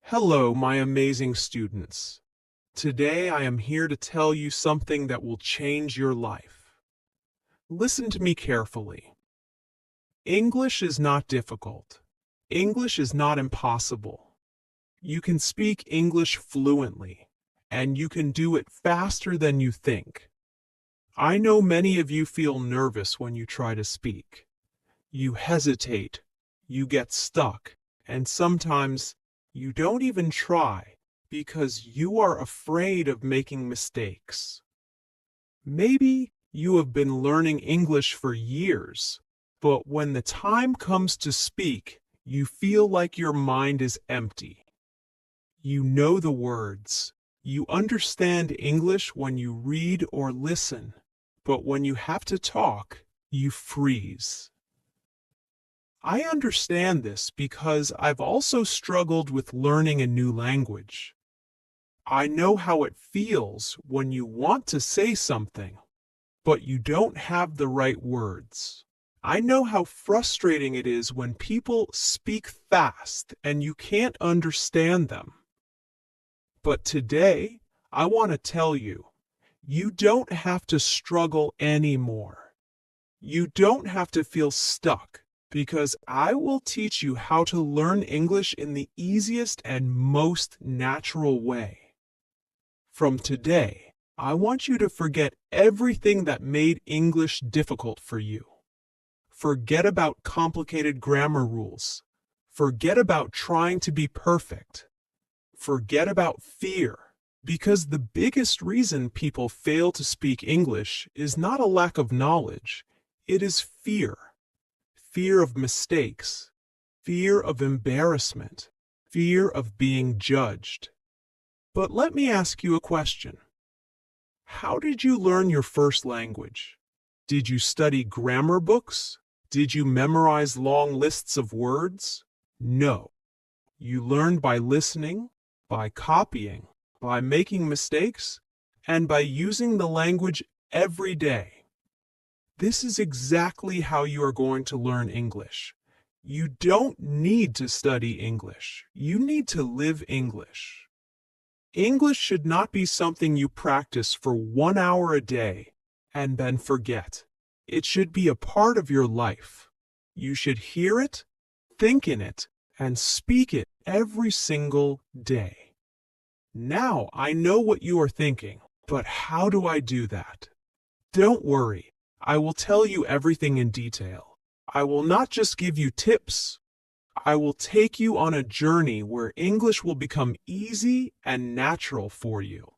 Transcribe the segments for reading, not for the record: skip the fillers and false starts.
Hello, my amazing students. Today I am here to tell you something that will change your life. Listen to me carefully. English is not difficult. English is not impossible. You can speak English fluently, and you can do it faster than you think. I know many of you feel nervous when you try to speak. You hesitate, you get stuck, and sometimes you don't even try because you are afraid of making mistakes. Maybe you have been learning English for years, but when the time comes to speak, you feel like your mind is empty. You know the words. You understand English when you read or listen, but when you have to talk, you freeze. I understand this because I've also struggled with learning a new language. I know how it feels when you want to say something, but you don't have the right words. I know how frustrating it is when people speak fast and you can't understand them. But today, I want to tell you, you don't have to struggle anymore. You don't have to feel stuck, because I will teach you how to learn English in the easiest and most natural way. From today, I want you to forget everything that made English difficult for you. Forget about complicated grammar rules. Forget about trying to be perfect. Forget about fear, because the biggest reason people fail to speak English is not a lack of knowledge, it is fear. Fear of mistakes, fear of embarrassment, fear of being judged. But let me ask you a question. How did you learn your first language? Did you study grammar books? Did you memorize long lists of words? No. You learned by listening, by copying, by making mistakes, and by using the language every day. This is exactly how you are going to learn English. You don't need to study English. You need to live English. English should not be something you practice for 1 hour a day and then forget. It should be a part of your life. You should hear it, think in it, and speak it every single day. Now I know what you are thinking, but how do I do that? Don't worry. I will tell you everything in detail. I will not just give you tips. I will take you on a journey where English will become easy and natural for you.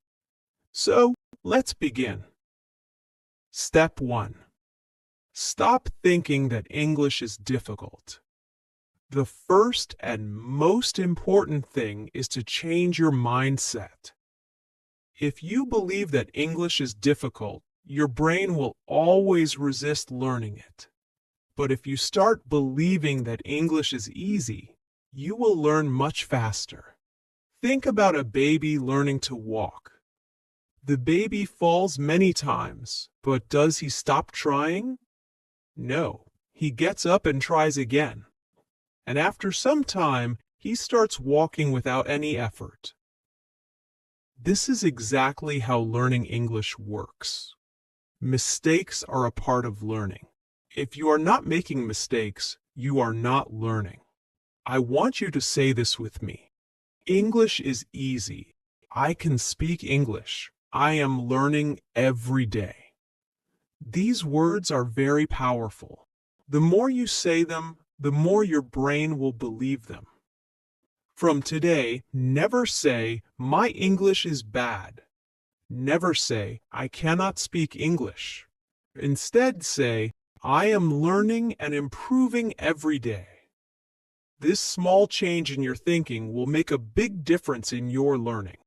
So, let's begin. Step 1. Stop thinking that English is difficult. The first and most important thing is to change your mindset. If you believe that English is difficult, your brain will always resist learning it. But if you start believing that English is easy, you will learn much faster. Think about a baby learning to walk. The baby falls many times, but does he stop trying? No, he gets up and tries again. And after some time, he starts walking without any effort. This is exactly how learning English works. Mistakes are a part of learning. If you are not making mistakes, you are not learning. I want you to say this with me. English is easy. I can speak English. I am learning every day. These words are very powerful. The more you say them, the more your brain will believe them. From today, never say, "My English is bad." Never say, "I cannot speak English." Instead say, "I am learning and improving every day." This small change in your thinking will make a big difference in your learning.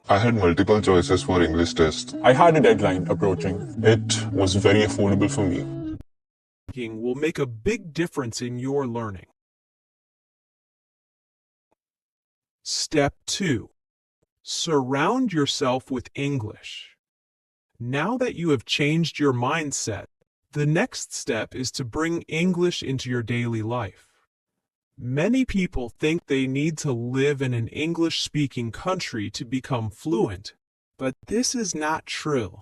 I had multiple choices for English test. I had a deadline approaching. It was very affordable for me. Thinking will make a big difference in your learning. Step 2. Surround yourself with English. Now that you have changed your mindset, the next step is to bring English into your daily life. Many people think they need to live in an English-speaking country to become fluent, but this is not true.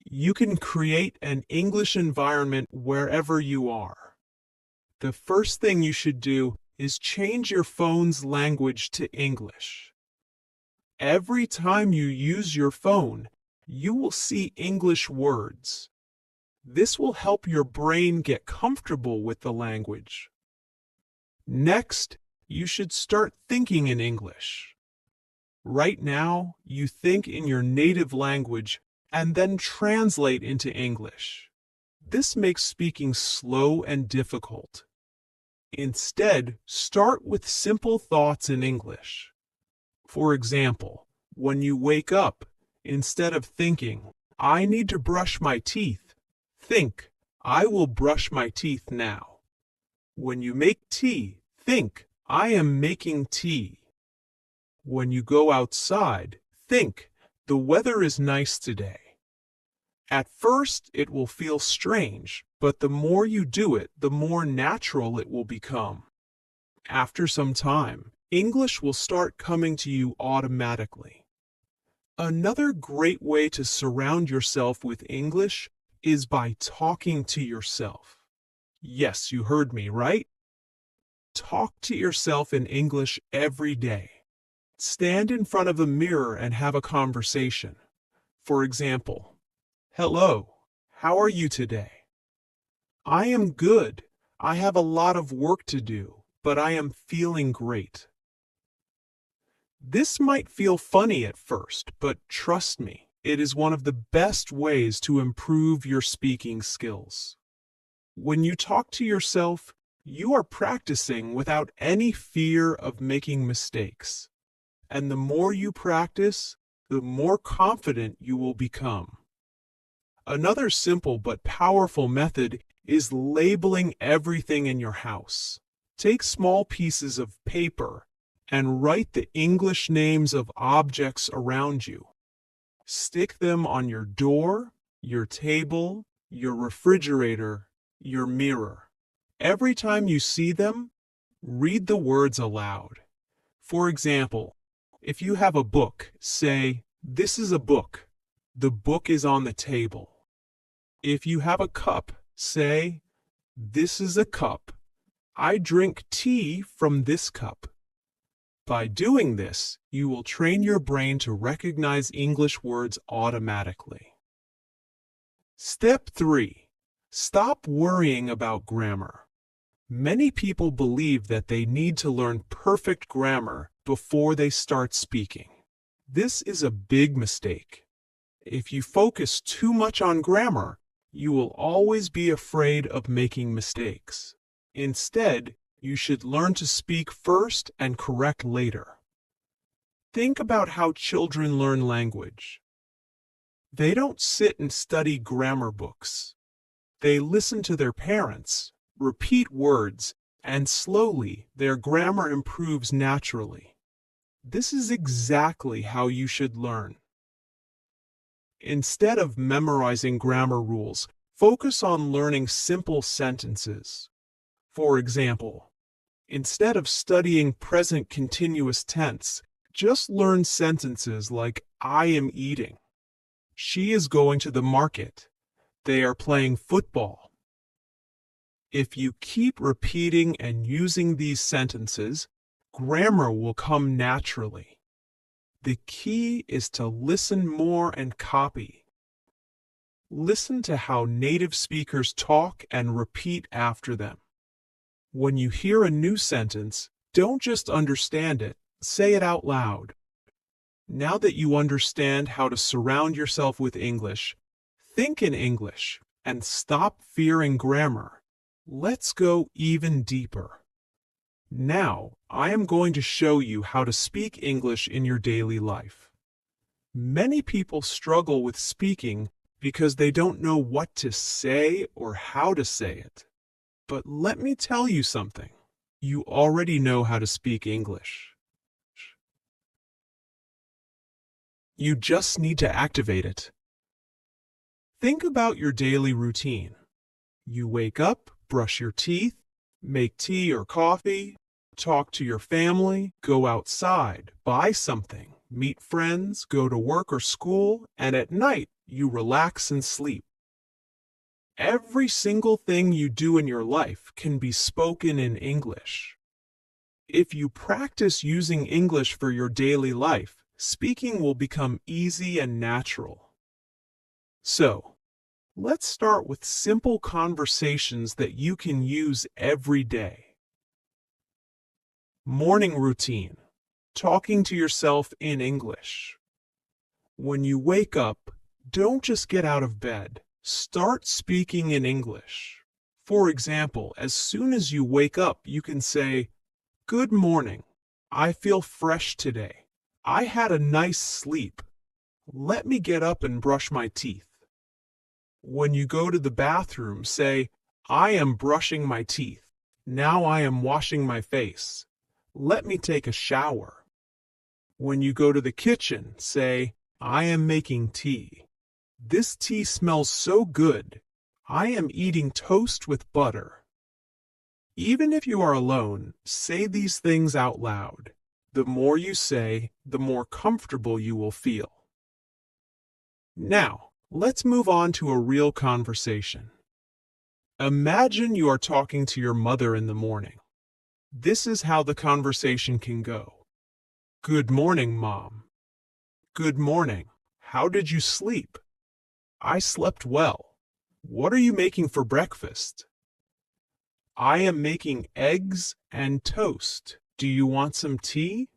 You can create an English environment wherever you are. The first thing you should do is change your phone's language to English. Every time you use your phone, you will see English words. This will help your brain get comfortable with the language. Next, you should start thinking in English. Right now, you think in your native language and then translate into English. This makes speaking slow and difficult. Instead, start with simple thoughts in English. For example, when you wake up, instead of thinking, "I need to brush my teeth," think, "I will brush my teeth now." When you make tea, think, "I am making tea." When you go outside, think, "The weather is nice today." At first, it will feel strange, but the more you do it, the more natural it will become. After some time, English will start coming to you automatically. Another great way to surround yourself with English is by talking to yourself. Yes, you heard me, right? Talk to yourself in English every day. Stand in front of a mirror and have a conversation. For example, "Hello, how are you today?" "I am good. I have a lot of work to do, but I am feeling great." This might feel funny at first, but trust me, it is one of the best ways to improve your speaking skills. When you talk to yourself, you are practicing without any fear of making mistakes. And the more you practice, the more confident you will become. Another simple but powerful method is labeling everything in your house. Take small pieces of paper and write the English names of objects around you. Stick them on your door, your table, your refrigerator, your mirror. Every time you see them, read the words aloud. For example, if you have a book, say, "This is a book. The book is on the table." If you have a cup, say, "This is a cup. I drink tea from this cup." By doing this, you will train your brain to recognize English words automatically. Step 3. Stop worrying about grammar. Many people believe that they need to learn perfect grammar before they start speaking. This is a big mistake. If you focus too much on grammar, you will always be afraid of making mistakes. Instead, you should learn to speak first and correct later. Think about how children learn language. They don't sit and study grammar books. They listen to their parents, repeat words, and slowly their grammar improves naturally. This is exactly how you should learn. Instead of memorizing grammar rules, focus on learning simple sentences. For example, instead of studying present continuous tense, just learn sentences like "I am eating," "She is going to the market," "They are playing football." If you keep repeating and using these sentences, grammar will come naturally. The key is to listen more and copy. Listen to how native speakers talk and repeat after them. When you hear a new sentence, don't just understand it, say it out loud. Now that you understand how to surround yourself with English, think in English and stop fearing grammar. Let's go even deeper. Now, I am going to show you how to speak English in your daily life. Many people struggle with speaking because they don't know what to say or how to say it. But let me tell you something. You already know how to speak English. You just need to activate it. Think about your daily routine. You wake up, brush your teeth, Make tea or coffee, talk to your family, go outside, buy something, meet friends, go to work or school, and at night you relax and sleep. Every single thing you do in your life can be spoken in English. If you practice using English for your daily life, speaking will become easy and natural. So, let's start with simple conversations that you can use every day. Morning routine. Talking to yourself in English. When you wake up, don't just get out of bed. Start speaking in English. For example, as soon as you wake up, you can say, "Good morning. I feel fresh today. I had a nice sleep. Let me get up and brush my teeth." When you go to the bathroom, say, "I am brushing my teeth. Now I am washing my face. Let me take a shower." When you go to the kitchen, say, "I am making tea. This tea smells so good. I am eating toast with butter." Even if you are alone, say these things out loud. The more you say, the more comfortable you will feel. Now, let's move on to a real conversation. Imagine you are talking to your mother in the morning. This is how the conversation can go. "Good morning, Mom." "Good morning. How did you sleep?" "I slept well. What are you making for breakfast?" "I am making eggs and toast. Do you want some tea?"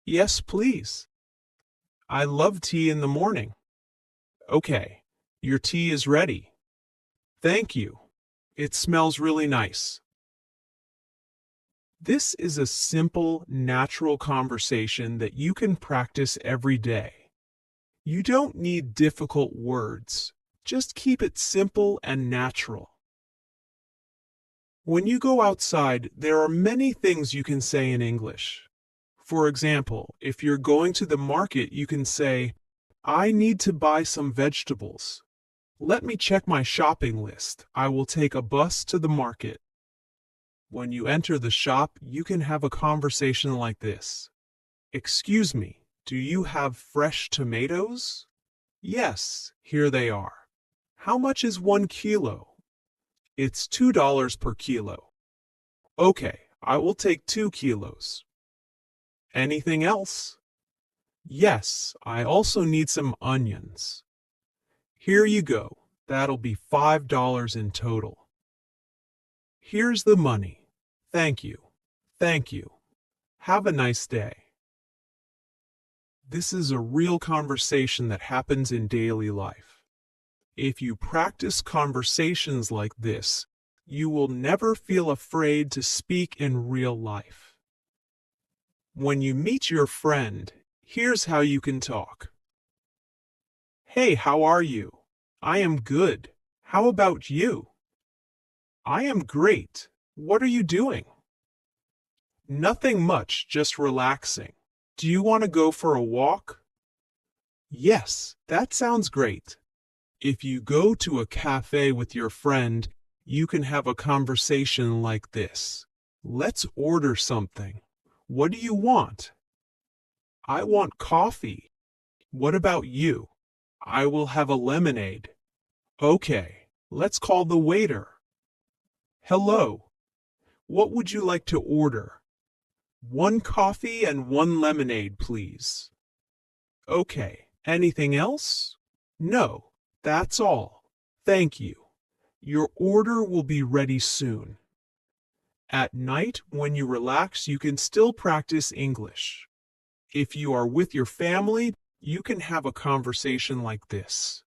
"Yes, please. I love tea in the morning." "Okay, your tea is ready." "Thank you. It smells really nice." This is a simple, natural conversation that you can practice every day. You don't need difficult words. Just keep it simple and natural. When you go outside, there are many things you can say in English. For example, if you're going to the market, you can say, "I need to buy some vegetables. Let me check my shopping list. I will take a bus to the market." When you enter the shop, you can have a conversation like this. "Excuse me, do you have fresh tomatoes?" "Yes, here they are." "How much is 1 kilo?" "It's $2 per kilo." "Okay, I will take 2 kilos." "Anything else?" "Yes, I also need some onions." "Here you go. That'll be $5 in total." "Here's the money." "Thank you. Thank you. Have a nice day." This is a real conversation that happens in daily life. If you practice conversations like this, you will never feel afraid to speak in real life. When you meet your friend, here's how you can talk. "Hey, how are you?" "I am good. How about you?" "I am great. What are you doing?" "Nothing much, just relaxing. Do you want to go for a walk?" "Yes, that sounds great." If you go to a cafe with your friend, you can have a conversation like this. "Let's order something. What do you want?" "I want coffee." "What about you?" "I will have a lemonade." "Okay, let's call the waiter." "Hello. What would you like to order?" "1 coffee and 1 lemonade, please." "Okay, anything else?" "No, that's all. Thank you. Your order will be ready soon." At night, when you relax, you can still practice English. If you are with your family, you can have a conversation like this.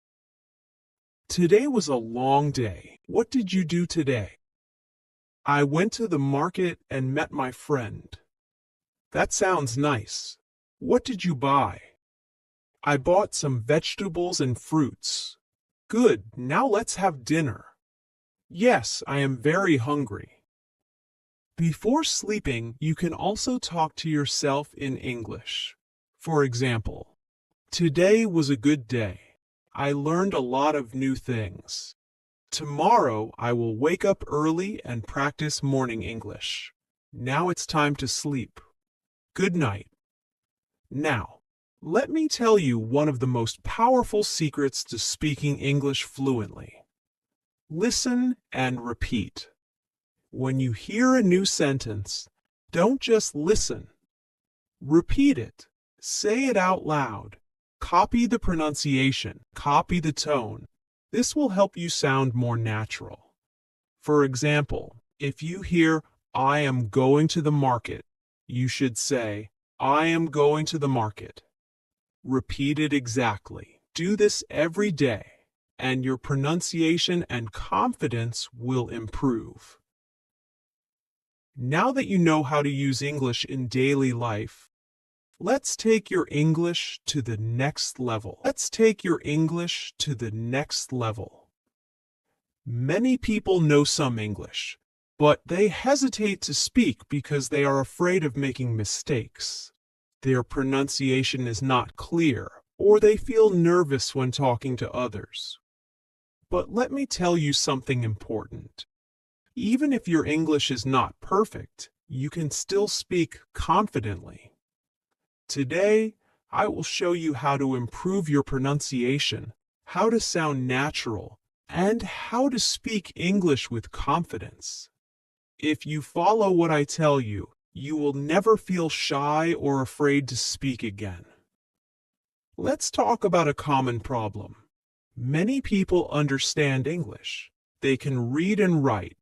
"Today was a long day. What did you do today?" "I went to the market and met my friend." "That sounds nice. What did you buy?" "I bought some vegetables and fruits." "Good, now let's have dinner." "Yes, I am very hungry." Before sleeping, you can also talk to yourself in English. For example, "Today was a good day. I learned a lot of new things." Tomorrow I will wake up early and practice morning English. Now it's time to sleep. Good night. Now, let me tell you one of the most powerful secrets to speaking English fluently. Listen and repeat. When you hear a new sentence, don't just listen. Repeat it. Say it out loud. Copy the pronunciation. Copy the tone. This will help you sound more natural. For example, if you hear, "I am going to the market," you should say, "I am going to the market." Repeat it exactly. Do this every day, and your pronunciation and confidence will improve. Now that you know how to use English in daily life, let's take your English to the next level. Let's take your English to the next level. Many people know some English, but they hesitate to speak because they are afraid of making mistakes. Their pronunciation is not clear, or they feel nervous when talking to others. But let me tell you something important. Even if your English is not perfect, you can still speak confidently. Today, I will show you how to improve your pronunciation, how to sound natural, and how to speak English with confidence. If you follow what I tell you, you will never feel shy or afraid to speak again. Let's talk about a common problem. Many people understand English. They can read and write.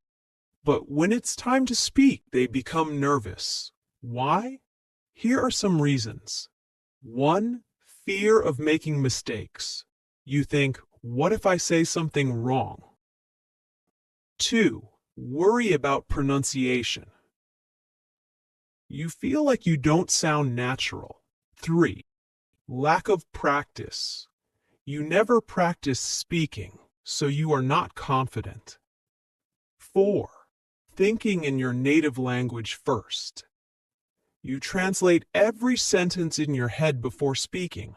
But when it's time to speak, they become nervous. Why? Here are some reasons. 1. Fear of making mistakes. You think, what if I say something wrong? 2. Worry about pronunciation. You feel like you don't sound natural. 3. Lack of practice. You never practice speaking, so you are not confident. 4. Thinking in your native language first. You translate every sentence in your head before speaking,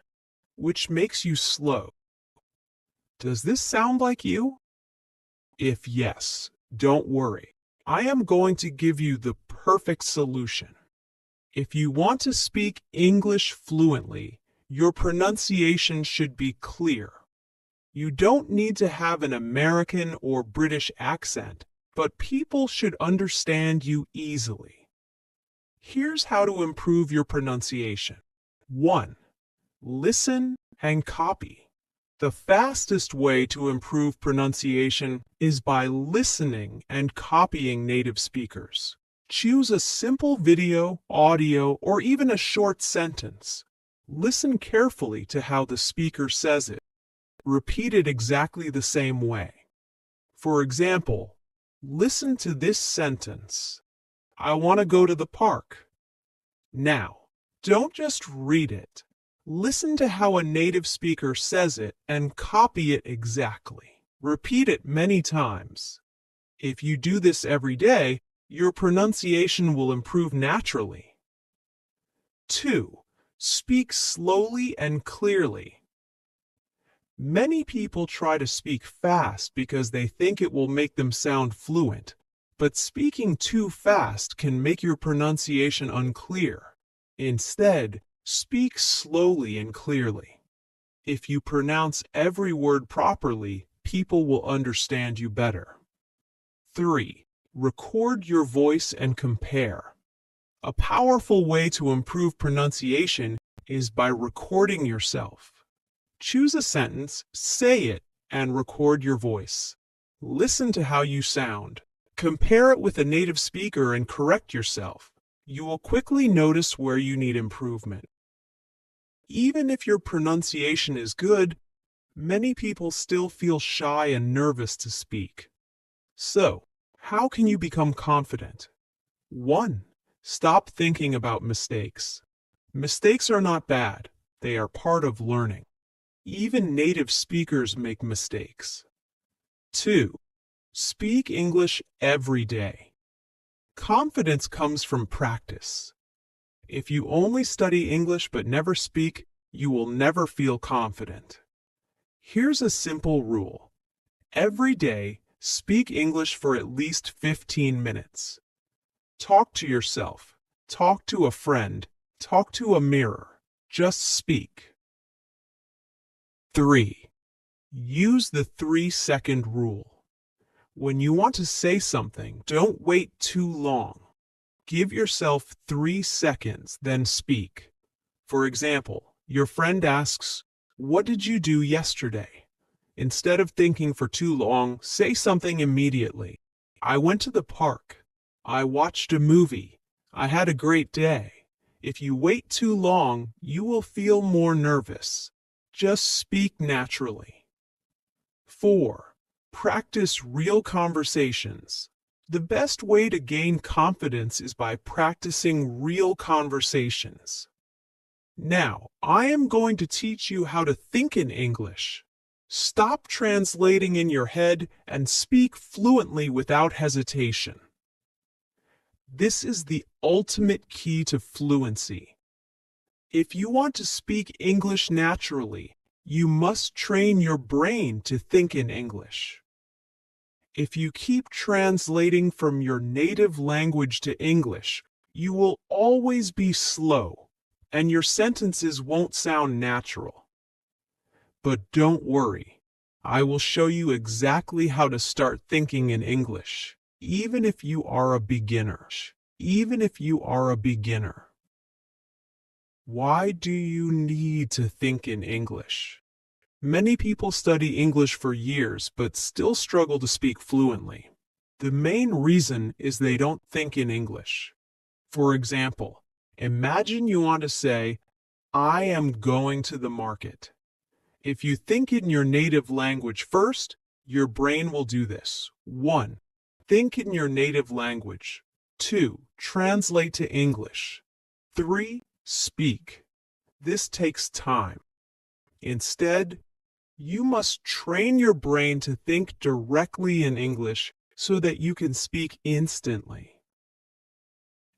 which makes you slow. Does this sound like you? If yes, don't worry. I am going to give you the perfect solution. If you want to speak English fluently, your pronunciation should be clear. You don't need to have an American or British accent, but people should understand you easily. Here's how to improve your pronunciation. 1. Listen and copy. The fastest way to improve pronunciation is by listening and copying native speakers. Choose a simple video, audio, or even a short sentence. Listen carefully to how the speaker says it. Repeat it exactly the same way. For example, listen to this sentence. I want to go to the park. Now, don't just read it. Listen to how a native speaker says it and copy it exactly. Repeat it many times. If you do this every day, your pronunciation will improve naturally. 2. Speak slowly and clearly. Many people try to speak fast because they think it will make them sound fluent, but speaking too fast can make your pronunciation unclear. Instead, speak slowly and clearly. If you pronounce every word properly, people will understand you better. 3. Record your voice and compare. A powerful way to improve pronunciation is by recording yourself. Choose a sentence, say it, and record your voice. Listen to how you sound. Compare it with a native speaker and correct yourself. You will quickly notice where you need improvement. Even if your pronunciation is good, many people still feel shy and nervous to speak. So, how can you become confident? 1. Stop thinking about mistakes. Mistakes are not bad. They are part of learning. Even native speakers make mistakes. 2. Speak English every day. Confidence comes from practice. If you only study English but never speak, you will never feel confident. Here's a simple rule. Every day, Speak English for at least 15 minutes. Talk to yourself. Talk to a friend. Talk to a mirror. Just speak. 3. Use the 3-second rule. When you want to say something, don't wait too long. Give yourself 3 seconds, then speak. For example, your friend asks, "What did you do yesterday?" Instead of thinking for too long, say something immediately. "I went to the park. I watched a movie. I had a great day." If you wait too long, you will feel more nervous. Just speak naturally. 4. Practice real conversations. The best way to gain confidence is by practicing real conversations. Now, I am going to teach you how to think in English. Stop translating in your head and speak fluently without hesitation. This is the ultimate key to fluency. If you want to speak English naturally, you must train your brain to think in English. If you keep translating from your native language to English, you will always be slow, and your sentences won't sound natural. But don't worry, I will show you exactly how to start thinking in English, even if you are a beginner. Why do you need to think in English? Many people study English for years but still struggle to speak fluently. The main reason is they don't think in English. For example, imagine you want to say, "I am going to the market." If you think in your native language first, your brain will do this. 1. Think in your native language. 2. Translate to English. 3. Speak. This takes time. Instead, you must train your brain to think directly in English so that you can speak instantly.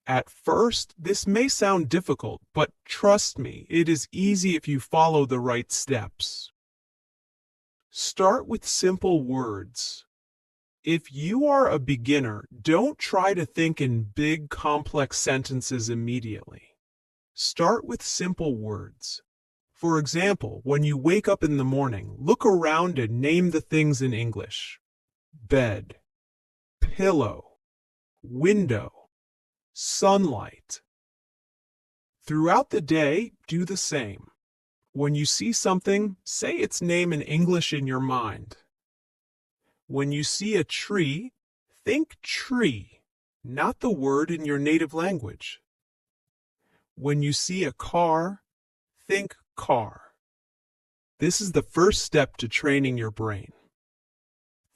At first, this may sound difficult, but trust me, it is easy if you follow the right steps. Start with simple words. If you are a beginner, don't try to think in big, complex sentences immediately. Start with simple words. For example, when you wake up in the morning, look around and name the things in English. Bed, pillow, window, sunlight. Throughout the day, do the same. When you see something, say its name in English in your mind. When you see a tree, think tree, not the word in your native language. When you see a car, think car. This is the first step to training your brain.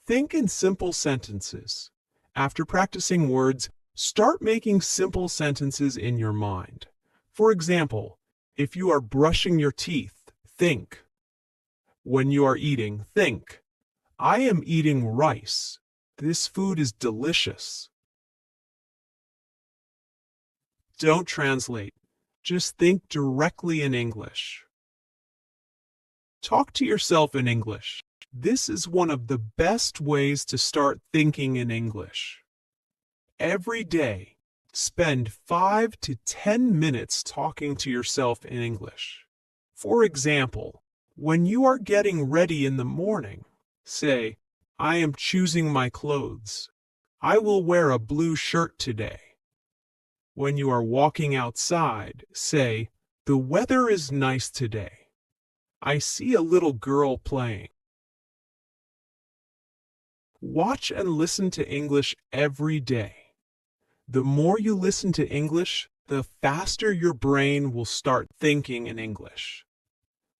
Think in simple sentences. After practicing words, start making simple sentences in your mind. For example, if you are brushing your teeth, think. When you are eating, think, "I am eating rice. This food is delicious." Don't translate. Just think directly in English. Talk to yourself in English. This is one of the best ways to start thinking in English. Every day, spend 5 to 10 minutes talking to yourself in English. For example, when you are getting ready in the morning, say, "I am choosing my clothes. I will wear a blue shirt today." When you are walking outside, say, "The weather is nice today. I see a little girl playing." Watch and listen to English every day. The more you listen to English, the faster your brain will start thinking in English.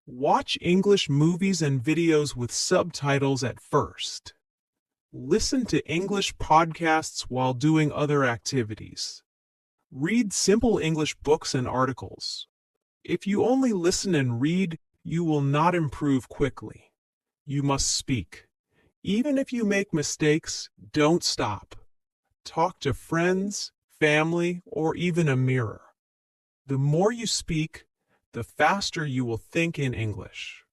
Watch English movies and videos with subtitles at first. Listen to English podcasts while doing other activities. Read simple English books and articles. If you only listen and read, you will not improve quickly. You must speak. Even if you make mistakes, don't stop. Talk to friends, family, or even a mirror. The more you speak, the faster you will think in English.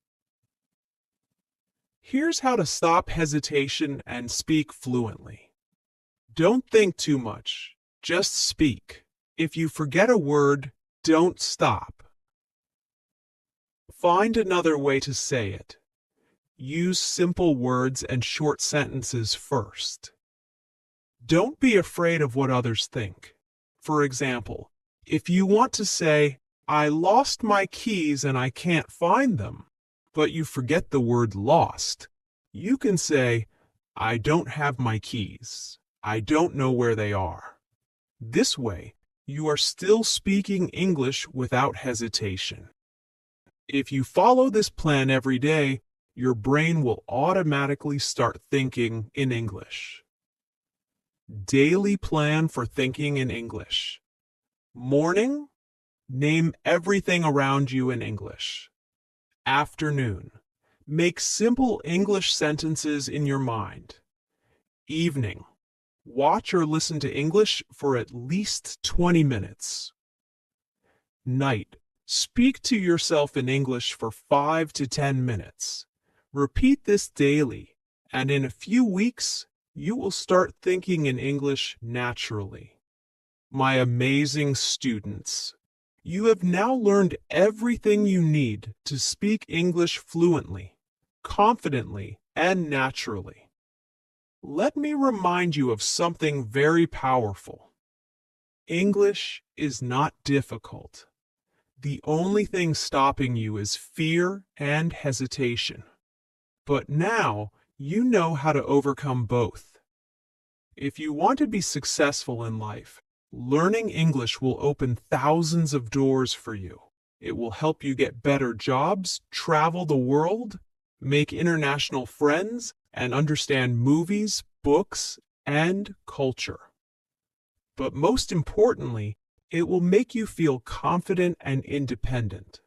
Here's how to stop hesitation and speak fluently. Don't think too much, just speak. If you forget a word, don't stop. Find another way to say it. Use simple words and short sentences first. Don't be afraid of what others think. For example, if you want to say, "I lost my keys and I can't find them," but you forget the word lost, you can say, "I don't have my keys. I don't know where they are." This way, you are still speaking English without hesitation. If you follow this plan every day, your brain will automatically start thinking in English. Daily plan for thinking in English. Morning, name everything around you in English. Afternoon, make simple English sentences in your mind. Evening, watch or listen to English for at least 20 minutes. Night, speak to yourself in English for 5 to 10 minutes. Repeat this daily, and in a few weeks, you will start thinking in English naturally. My amazing students, you have now learned everything you need to speak English fluently, confidently, and naturally. Let me remind you of something very powerful. English is not difficult. The only thing stopping you is fear and hesitation. But now you know how to overcome both. If you want to be successful in life, learning English will open thousands of doors for you. It will help you get better jobs, travel the world, make international friends, and understand movies, books, and culture. But most importantly, it will make you feel confident and independent.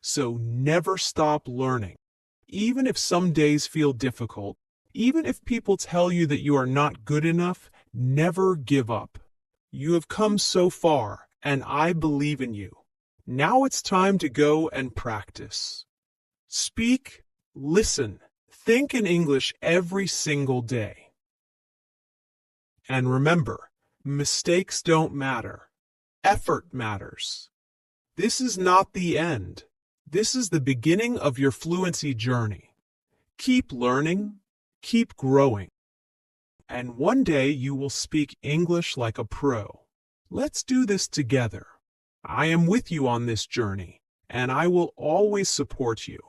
So never stop learning. Even if some days feel difficult, even if people tell you that you are not good enough, never give up. You have come so far, and I believe in you. Now it's time to go and practice. Speak, listen, think in English every single day. And remember, mistakes don't matter. Effort matters. This is not the end. This is the beginning of your fluency journey. Keep learning, keep growing, and one day you will speak English like a pro. Let's do this together. I am with you on this journey, and I will always support you.